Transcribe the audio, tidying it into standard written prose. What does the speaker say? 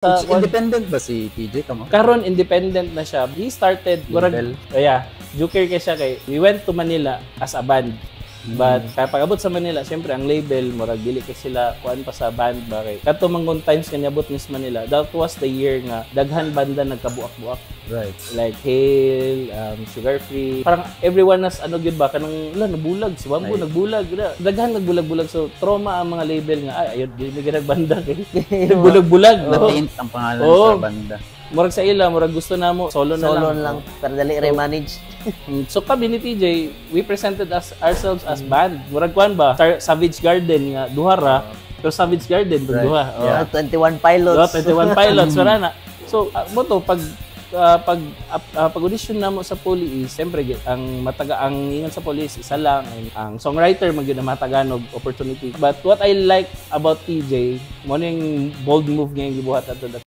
Independent ba si TJ kamo? Karon independent na siya. He started murag Joker kay siya kay we went to Manila as a band. But kaya pag-abot sa Manila, syempre ang label murag dili kay sila kuan pa sa band ba kay kadto mangon times kanya abot mis Manila. That was the year nga daghan banda nagkabuak-buak. Right. Like Hail, Sugar Free. Parang everyone nas ano gyud ba kanang nabulag si Bambo nagbulag daghan nagbulag-bulag so trauma ang mga label nga ay ayun di nagbanda kay nagbulag-bulag no. Paint ang pangalan sa banda. Murag sa ila, murag gusto na mo, solo na lang. Pero dali re-manage. So kami ni TJ, we presented ourselves as band. Murag kuan ba? Savage Garden nga duhara. Pero Savage Garden duha. 21 pilots. 21 pilots wala na. So mo to pag audition na mo sa police, siyempre ang ingon sa police isa lang ang songwriter magyud na mataganog opportunity. But what I like about TJ, mo ning bold move nga gibuhat ato